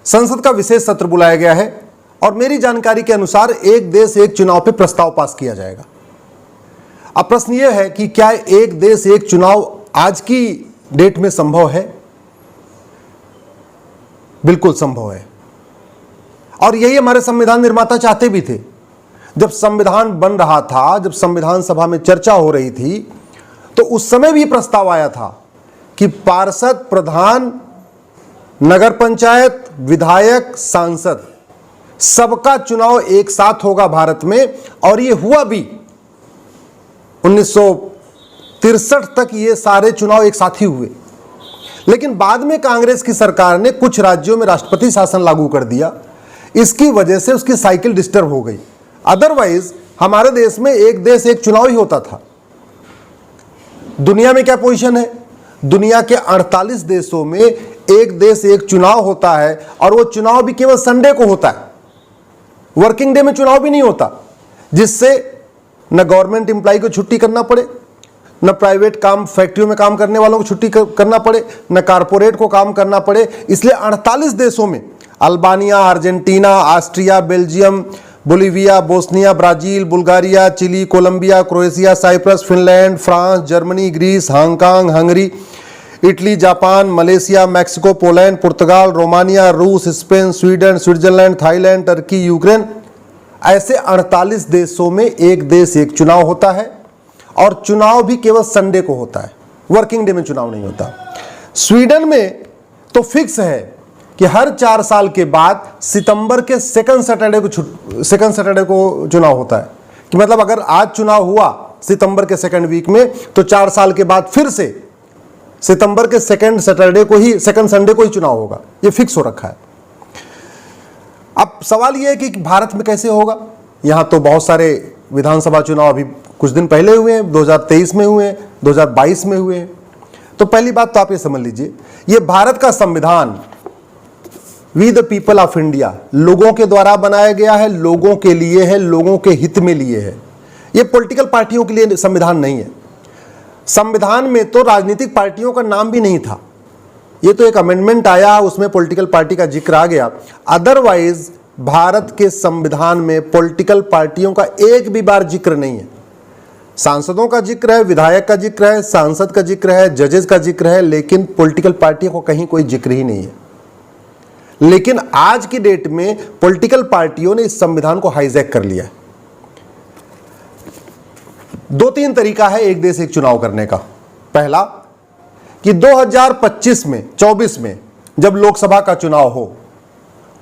संसद का विशेष सत्र बुलाया गया है और मेरी जानकारी के अनुसार एक देश एक चुनाव पे प्रस्ताव पास किया जाएगा। अब प्रश्न यह है कि क्या एक देश एक चुनाव आज की डेट में संभव है? बिल्कुल संभव है और यही हमारे संविधान निर्माता चाहते भी थे। जब संविधान बन रहा था, जब संविधान सभा में चर्चा हो रही थी, तो उस समय भी प्रस्ताव आया था कि पार्षद, प्रधान, नगर पंचायत, विधायक, सांसद सबका चुनाव एक साथ होगा भारत में। और ये हुआ भी। 1963 तक ये सारे चुनाव एक साथ ही हुए। लेकिन बाद में कांग्रेस की सरकार ने कुछ राज्यों में राष्ट्रपति शासन लागू कर दिया। इसकी वजह से उसकी साइकिल डिस्टर्ब हो गई। अदरवाइज हमारे देश में एक देश एक चुनाव ही होता था। दुनिया में क्या पोजीशन है? दुनिया के 48 देशों में एक देश एक चुनाव होता है और वो चुनाव भी केवल संडे को होता है। वर्किंग डे में चुनाव भी नहीं होता, जिससे न गवर्नमेंट एम्प्लॉय को छुट्टी करना पड़े, न प्राइवेट काम फैक्ट्रियों में काम करने वालों को छुट्टी करना पड़े, न कारपोरेट को काम करना पड़े। इसलिए 48 देशों में Albania, Argentina, Austria, Belgium, Bolivia, Bosnia, Brazil, Bulgaria, Chile, Colombia, Croatia, Cyprus, Finland, France, Germany, Greece, Hong Kong, Hungary, Italy, Japan, Malaysia, Mexico, Poland, पुर्तगाल, रोमानिया, रूस, Spain, Sweden, Switzerland, Thailand, Turkey, Ukraine, ऐसे 48 देशों में एक देश एक चुनाव होता है और चुनाव भी केवल संडे को होता है, वर्किंग डे में चुनाव नहीं होता। स्वीडन में तो फिक्स है कि हर 4 साल के बाद सितंबर के सेकंड सैटरडे को चुनाव होता है। कि मतलब अगर आज चुनाव हुआ सितंबर के सेकंड वीक में, तो 4 साल के बाद फिर से सितंबर के सेकंड संडे को ही चुनाव होगा। ये फिक्स हो रखा है। अब सवाल ये है कि भारत में कैसे होगा? यहां तो बहुत सारे विधानसभा चुनाव अभी कुछ दिन पहले हुए हैं, 2023 में हुए हैं, 2022 में हुए हैं। तो पहली बात तो आप ये समझ लीजिए, ये भारत का संविधान we the people of India, लोगों के द्वारा बनाया गया है, लोगों के लिए है, लोगों के हित में लिए है। ये पॉलिटिकल पार्टियों के लिए संविधान नहीं है। संविधान में तो राजनीतिक पार्टियों का नाम भी नहीं था। ये तो एक अमेंडमेंट आया, उसमें पॉलिटिकल पार्टी का जिक्र आ गया। अदरवाइज भारत के संविधान में पॉलिटिकल पार्टियों का एक भी बार जिक्र नहीं है। सांसदों का जिक्र है, विधायक का जिक्र है, सांसद का जिक्र है, जजेस का जिक्र है, लेकिन पॉलिटिकल पार्टियों को कहीं कोई जिक्र ही नहीं है। लेकिन आज की डेट में पॉलिटिकल पार्टियों ने इस संविधान को हाईजैक कर लिया है। 2-3 तरीका है एक देश एक चुनाव करने का। पहला कि 2025 में 24 में जब लोकसभा का चुनाव हो,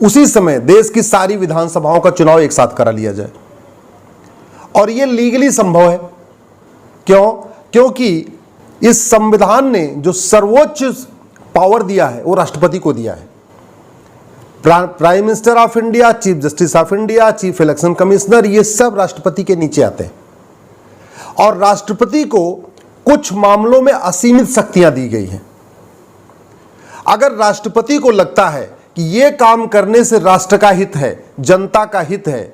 उसी समय देश की सारी विधानसभाओं का चुनाव एक साथ करा लिया जाए। और यह लीगली संभव है। क्यों? क्योंकि इस संविधान ने जो सर्वोच्च पावर दिया है वो राष्ट्रपति को दिया है। Prime minister of India, chief justice of India, chief election commissioner, ये सब राष्ट्रपति के नीचे आते हैं। और राष्ट्रपति को कुछ मामलों में असीमित शक्तियां दी गई हैं। अगर राष्ट्रपति को लगता है कि यह काम करने से राष्ट्र का हित है, जनता का हित है,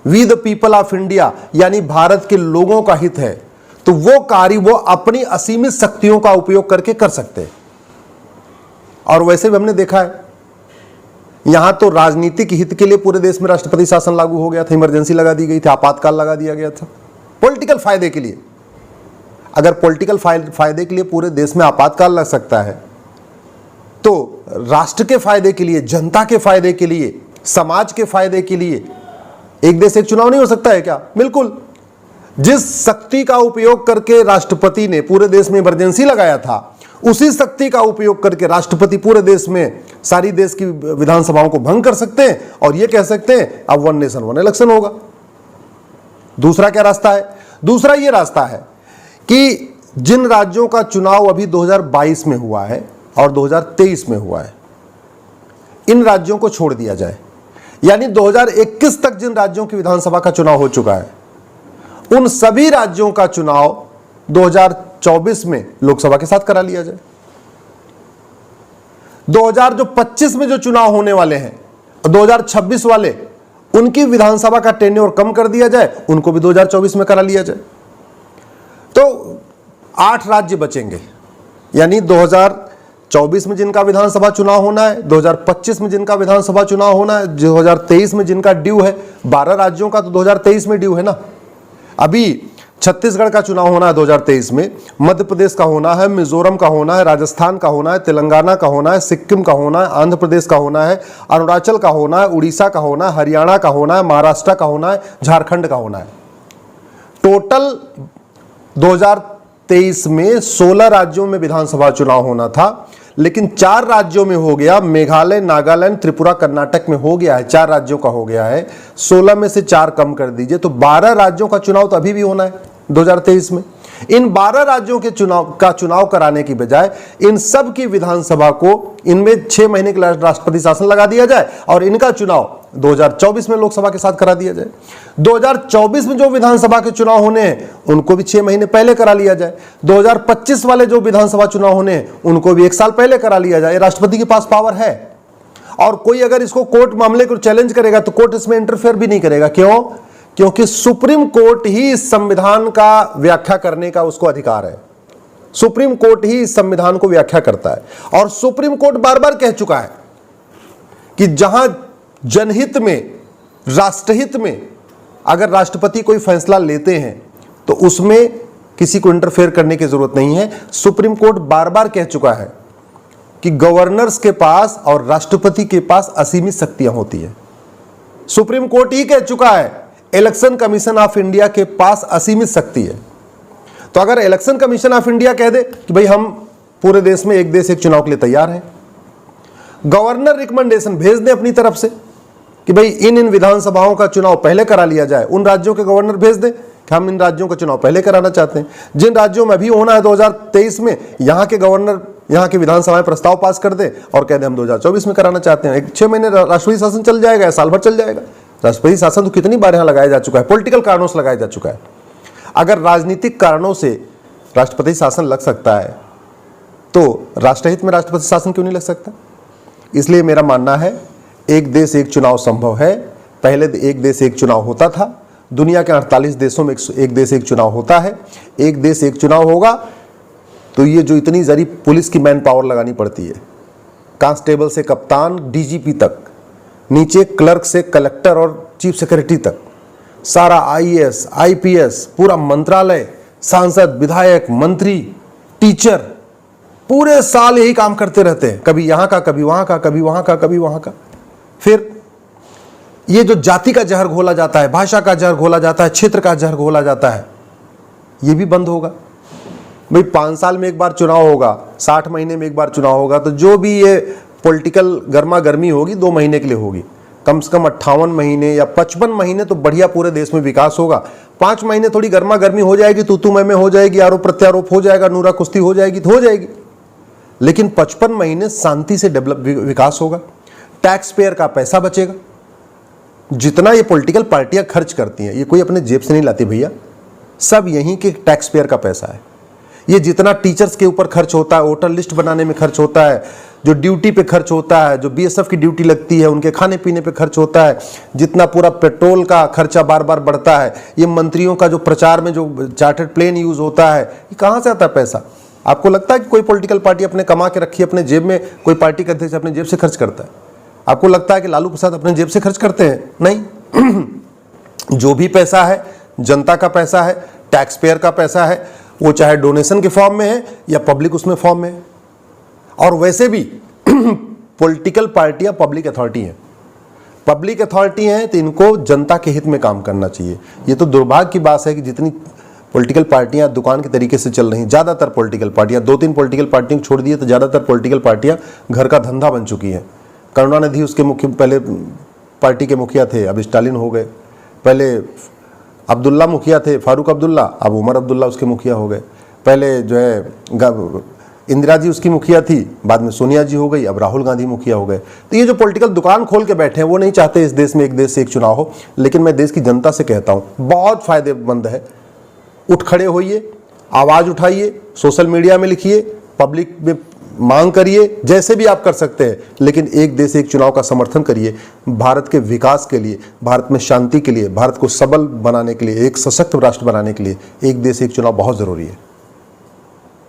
we the people of India यानी भारत के लोगों का हित है, तो वो कार्य वो अपनी असीमित शक्तियों का उपयोग करके कर सकते हैं। और वैसे भी हमने देखा है, यहां तो राजनीतिक हित के लिए पूरे देश में राष्ट्रपति शासन लागू हो गया था, इमरजेंसी लगा दी गई थी, आपातकाल लगा दिया गया था पॉलिटिकल फायदे के लिए। अगर पॉलिटिकल फायदे के लिए पूरे देश में आपातकाल लग सकता है, तो राष्ट्र के फायदे के लिए, जनता के फायदे के लिए, समाज के फायदे के लिए एक देश एक चुनाव नहीं हो सकता है क्या? बिल्कुल। जिस शक्ति का उपयोग करके राष्ट्रपति ने पूरे देश में इमरजेंसी लगाया था, उसी शक्ति का उपयोग करके राष्ट्रपति पूरे देश में सारी देश की विधानसभाओं को भंग कर सकते हैं और यह कह सकते हैं अब 1 नेशन 1 इलेक्शन होगा। दूसरा क्या रास्ता है? दूसरा यह रास्ता है कि जिन राज्यों का चुनाव अभी 2022 में हुआ है और 2023 में हुआ है, इन राज्यों को छोड़ दिया जाए। यानी 2021 तक जिन राज्यों की विधानसभा का चुनाव हो चुका है, उन सभी राज्यों का चुनाव 2024 में लोकसभा के साथ करा लिया जाए। 2025 में जो चुनाव होने वाले हैं, 2026 वाले, उनकी विधानसभा का टेन्योर कम कर दिया जाए, उनको भी 2024 में करा लिया जाए। तो 8 राज्य बचेंगे। यानी 2024 में जिनका विधानसभा चुनाव होना है, 2025 में जिनका विधानसभा चुनाव होना है, 2023 में जिनका ड्यू है, 12 राज्यों का तो 2023 में ड्यू है ना। अभी छत्तीसगढ़ का चुनाव होना है 2023 में, मध्य प्रदेश का होना है, मिजोरम का होना है, राजस्थान का होना है, तेलंगाना का होना है, सिक्किम का होना है, आंध्र प्रदेश का होना है, अरुणाचल का होना है, उड़ीसा का होना है, हरियाणा का होना है, महाराष्ट्र का होना है, झारखंड का होना है। टोटल 2023 में 16 राज्यों में विधानसभा चुनाव होना था, लेकिन 4 राज्यों में हो गया, मेघालय, नागालैंड, त्रिपुरा, कर्नाटक में हो गया है, 4 राज्यों का हो गया है। 16 में से 4 कम कर दीजिए तो 12 राज्यों का चुनाव तो अभी भी होना है 2023 में। इन 12 राज्यों के चुनाव कराने की बजाय इन सब की विधानसभा को, इनमें 6 महीने के राष्ट्रपति शासन लगा दिया जाए और इनका चुनाव 2024 में लोकसभा के साथ करा दिया जाए। 2024 में जो विधानसभा के चुनाव होने हैं उनको भी 6 महीने पहले करा लिया जाए। 2025 वाले जो विधानसभा चुनाव होने हैं उनको भी 1 साल पहले करा लिया जाए। राष्ट्रपति के पास पावर है और कोई अगर इसको कोर्ट मामले को चैलेंज करेगा तो कोर्ट इसमें इंटरफेयर भी नहीं करेगा। क्यों? क्योंकि सुप्रीम कोर्ट ही इस संविधान का व्याख्या करने का उसको अधिकार है। सुप्रीम कोर्ट ही इस संविधान को व्याख्या करता है और सुप्रीम कोर्ट बार बार कह चुका है कि जहां जनहित में, राष्ट्रहित में अगर राष्ट्रपति कोई फैसला लेते हैं तो उसमें किसी को इंटरफेयर करने की जरूरत नहीं है। सुप्रीम कोर्ट बार बार कह चुका है कि गवर्नर्स के पास और राष्ट्रपति के पास असीमित शक्तियां होती है। सुप्रीम कोर्ट ही कह चुका है इलेक्शन कमीशन ऑफ इंडिया के पास असीमित शक्ति है। तो अगर इलेक्शन कमीशन ऑफ इंडिया कह दे कि भाई हम पूरे देश में एक देश एक चुनाव के लिए तैयार हैं, गवर्नर रिकमेंडेशन भेज दें अपनी तरफ से कि भाई इन विधानसभाओं का चुनाव पहले करा लिया जाए, उन राज्यों के गवर्नर भेज दें कि हम इन राज्यों का चुनाव पहले कराना चाहते हैं। जिन राज्यों में अभी होना है 2023 में, यहां के गवर्नर यहां की विधानसभाएं प्रस्ताव पास कर दे और कह दे हम 2024 में कराना चाहते हैं। 6 महीने राष्ट्रपति शासन चल जाएगा, साल भर चल जाएगा। राष्ट्रपति शासन तो कितनी बार यहां लगाया जा चुका है, पॉलिटिकल कारणों से लगाया जा चुका है। अगर राजनीतिक कारणों से राष्ट्रपति शासन लग सकता है तो राष्ट्रहित में राष्ट्रपति शासन क्यों नहीं लग सकता? इसलिए मेरा मानना है एक देश एक चुनाव संभव है। पहले एक देश एक चुनाव होता था, दुनिया के 48 देशों में एक देश एक चुनाव होता है। एक देश एक चुनाव होगा तो ये जो इतनी जरी पुलिस की मैन पावर लगानी पड़ती है, कांस्टेबल से कप्तान, डीजीपी तक, नीचे क्लर्क से कलेक्टर और चीफ सेक्रेटरी तक, सारा आईएएस, आईपीएस, पूरा मंत्रालय, सांसद, विधायक, मंत्री, टीचर पूरे साल यही काम करते रहते हैं, कभी यहां का, कभी वहां का, कभी वहां का, कभी वहां का। फिर ये जो जाति का जहर घोला जाता है, भाषा का जहर घोला जाता है, क्षेत्र का जहर घोला जाता है, ये भी बंद होगा। भाई 5 साल में एक बार चुनाव होगा, 60 महीने में एक बार चुनाव होगा, तो जो भी ये पॉलिटिकल गर्मा गर्मी होगी 2 महीने के लिए होगी। कम से कम 58 महीने या 55 महीने तो बढ़िया पूरे देश में विकास होगा। 5 महीने थोड़ी गर्मा गर्मी हो जाएगी, तू मैं हो जाएगी, आरोप प्रत्यारोप हो जाएगा, नूरा कुश्ती हो जाएगी तो हो जाएगी, लेकिन 55 महीने शांति से डेवलप विकास होगा। टैक्स पेयर का पैसा बचेगा। जितना ये पॉलिटिकल पार्टियां खर्च करती हैं, ये कोई अपने जेब से नहीं लाती भैया, सब यहीं के टैक्स पेयर का पैसा है। ये जितना टीचर्स के ऊपर खर्च होता है, वोटर लिस्ट बनाने में खर्च होता है, जो ड्यूटी पे खर्च होता है, जो बीएसएफ की ड्यूटी लगती है, उनके खाने पीने पे खर्च होता है, जितना पूरा पेट्रोल का खर्चा बार बार बढ़ता है, ये मंत्रियों का जो प्रचार में जो चार्टर्ड प्लेन यूज होता है, ये कहाँ से आता है पैसा? आपको लगता है कि कोई पॉलिटिकल पार्टी अपने कमा के रखी अपने जेब में, कोई पार्टी का अध्यक्ष अपने जेब से खर्च करता है? आपको लगता है कि लालू प्रसाद अपने जेब से खर्च करते हैं? नहीं। जो भी पैसा है जनता का पैसा है, टैक्स पेयर का पैसा है, वो चाहे डोनेशन के फॉर्म में है या पब्लिक उसमें फॉर्म में है। और वैसे भी पॉलिटिकल पार्टियां पब्लिक अथॉरिटी हैं। पब्लिक अथॉरिटी हैं तो इनको जनता के हित में काम करना चाहिए। ये तो दुर्भाग्य की बात है कि जितनी पॉलिटिकल पार्टियां दुकान के तरीके से चल रही हैं, ज़्यादातर पॉलिटिकल पार्टियां, 2-3 पॉलिटिकल पार्टियों को छोड़ दिए तो ज़्यादातर पॉलिटिकल पार्टियां घर का धंधा बन चुकी हैं। करुणानिधि उसके मुख्य, पहले पार्टी के मुखिया थे, अब स्टालिन हो गए। पहले अब्दुल्ला मुखिया थे, फारूक अब्दुल्ला, अब उमर अब्दुल्ला उसके मुखिया हो गए। पहले जो है इंदिरा जी उसकी मुखिया थी, बाद में सोनिया जी हो गई, अब राहुल गांधी मुखिया हो गए। तो ये जो पॉलिटिकल दुकान खोल के बैठे हैं वो नहीं चाहते इस देश में एक देश से एक चुनाव हो। लेकिन मैं देश की जनता से कहता हूँ बहुत फायदेमंद है, उठ खड़े होइए, आवाज़ उठाइए, सोशल मीडिया में लिखिए, पब्लिक में मांग करिए, जैसे भी आप कर सकते हैं, लेकिन एक देश एक चुनाव का समर्थन करिए। भारत के विकास के लिए, भारत में शांति के लिए, भारत को सबल बनाने के लिए, एक सशक्त राष्ट्र बनाने के लिए एक देश एक चुनाव बहुत ज़रूरी है।